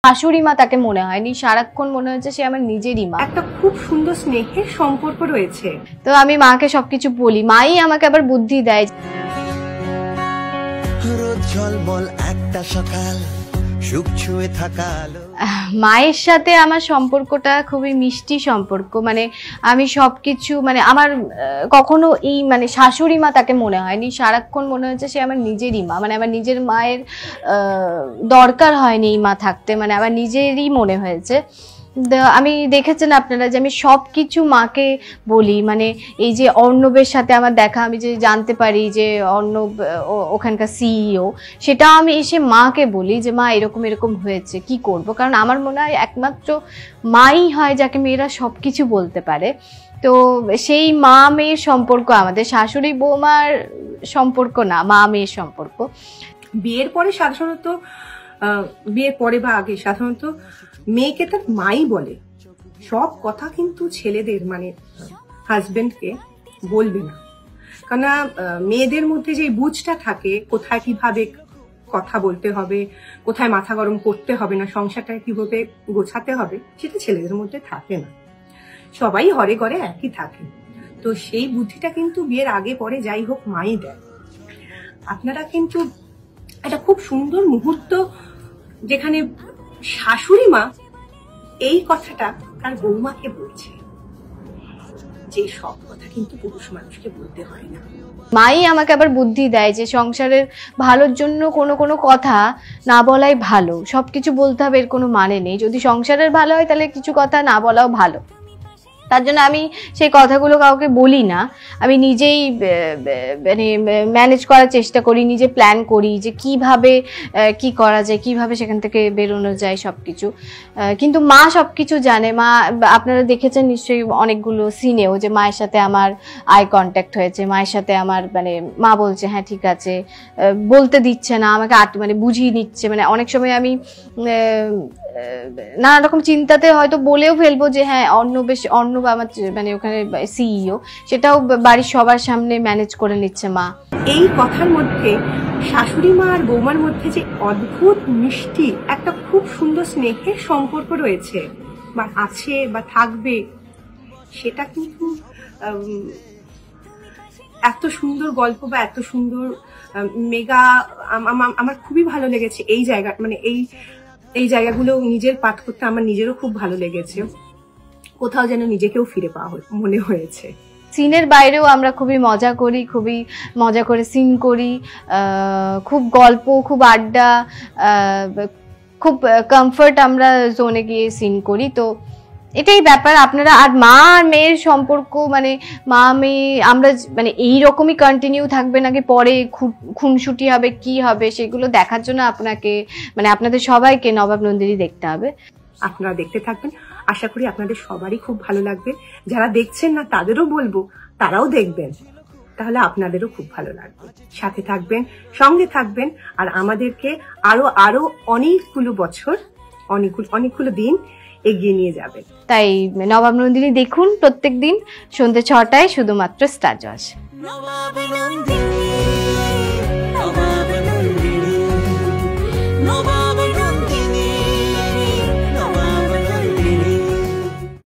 শাশুড়ি মা তাকে মনে হয়নি, সারাক্ষণ মনে হচ্ছে সে আমার নিজেরই মা। একটা খুব সুন্দর স্নেহের সম্পর্ক রয়েছে। তো আমি মাকে সবকিছু বলি, মাই আমাকে আবার বুদ্ধি দেয়। একটা সকাল সুখ ছুঁয়ে থাকা মায়ের সাথে আমার সম্পর্কটা খুবই মিষ্টি সম্পর্ক। মানে আমি সবকিছু মানে আমার কখনো এই মানে শাশুড়ি মা তাকে মনে হয়নি, সারাক্ষণ মনে হচ্ছে সে আমার নিজেরই মা। মানে আমার নিজের মায়ের দরকার হয়নি এই মা থাকতে, মানে আমার নিজেরই মনে হয়েছে। আমি দেখেছেন আপনারা যে আমি সবকিছু মাকে বলি। মানে এই যে অর্ণবের সাথে আমার দেখা, আমি যে জানতে পারি যে অর্ণব ওখানকার সিইও, সেটা আমি এসে মাকে বলি যে মা এরকম এরকম হয়েছে, কি করব। কারণ আমার মনে হয় একমাত্র মাই হয় যাকে মেয়েরা সবকিছু বলতে পারে। তো সেই মা মেয়ের সম্পর্ক আমাদের, শাশুড়ি বৌমার সম্পর্ক না, মা মেয়ের সম্পর্ক। বিয়ের পরে সাধারণত, বিয়ের পরে বা আগে সাধারণত মেয়েকে তার মাই বলে। সব কথা কিন্তু ছেলেদের মানে হাজবেন্ডকে বলবে না, কারণ মেয়েদের মধ্যে যে বুঝটা থাকে কোথায় কিভাবে কথা বলতে হবে, কোথায় মাথা গরম করতে হবে না, সংসারটা কিভাবে গোছাতে হবে, সেটা ছেলেদের মধ্যে থাকে না। সবাই ঘরে ঘরে একই থাকে। তো সেই বুদ্ধিটা কিন্তু বিয়ের আগে পরে যাই হোক মাই দেয়। আপনারা কিন্তু একটা খুব সুন্দর মুহূর্ত যেখানে শাশুড়ি মা এই কথাটা তার বৌমাকে বলছে যে সব কথা কিন্তু পুরুষ মানুষকে বলতে হয় না। মাই আমাকে আবার বুদ্ধি দেয় যে সংসারের ভালোর জন্য কোনো কোনো কথা না বলাই ভালো, সবকিছু বলতে হবে এর কোনো মানে নেই। যদি সংসারের ভালো হয় তাহলে কিছু কথা না বলাও ভালো। তার জন্য আমি সেই কথাগুলো কাউকে বলি না, আমি নিজেই মানে ম্যানেজ করার চেষ্টা করি, নিজে প্ল্যান করি যে কিভাবে কি করা যায়, কিভাবে সেখান থেকে বেরোনো যায় সবকিছু। কিন্তু মা সবকিছু জানে। মা, আপনারা দেখেছেন নিশ্চয়ই অনেকগুলো সিনেও যে মায়ের সাথে আমার আই কন্ট্যাক্ট হয়েছে, মায়ের সাথে আমার মানে মা বলছে হ্যাঁ ঠিক আছে, বলতে দিচ্ছে না আমাকে, মানে বুঝিয়ে নিচ্ছে। মানে অনেক সময় আমি নানা রকম চিন্তাতে হয়তো বলেও ফেলবো যে হ্যাঁ অর্ণব আমার মানে ওখানে সিইও, সেটাও বাড়ির সবার সামনে ম্যানেজ করে নিচ্ছে মা। এই কথার মধ্যে শাশুড়ি মা আর বৌমার মধ্যে যে অদ্ভুত মিষ্টি একটা খুব সুন্দর স্নেহের সম্পর্ক রয়েছে বা আছে বা থাকবে, সেটা কিন্তু এত সুন্দর গল্প বা এত সুন্দর মেগা আমার খুবই ভালো লেগেছে। এই জায়গা মানে এই জায়গাগুলো নিজের পাঠ করতে আমার নিজেরও খুব ভালো লেগেছে। কোথাও যেন নিজেকেও ফিরে পাওয়া মনে হয়েছে। সিনের বাইরেও আমরা খুবই মজা করি, খুবই মজা করে সিন করি, খুব গল্প, খুব আড্ডা, খুব কমফর্ট আমরা জোনে গিয়ে সিন করি। তো এটাই ব্যাপার। আপনারা আর মা আর মেয়ের সম্পর্ক মানে মা মেয়ে আমরা মানে এইরকমই কন্টিনিউ থাকবে নাকি পরে খুনসুটি হবে কি হবে, সেগুলো দেখার জন্য আপনাকে মানে আপনাদের সবাইকে নবাব নন্দিনী দেখতে হবে। আপনারা দেখতে থাকবেন, আশা করি আপনাদের সবারই খুব ভালো লাগবে। যারা দেখছেন না তাদেরও বলবো তারাও দেখবেন, তাহলে আপনাদেরও খুব ভালো লাগবে। সাথে থাকবেন, সঙ্গে থাকবেন, আর আমাদেরকে আরো আরো অনেকগুলো বছর, অনেকগুলো দিন এগিয়ে নিয়ে যাবেন। তাই নবাব নন্দিনী দেখুন প্রত্যেক দিন সন্ধ্যে 6টায় শুধুমাত্র স্টার জলসায়।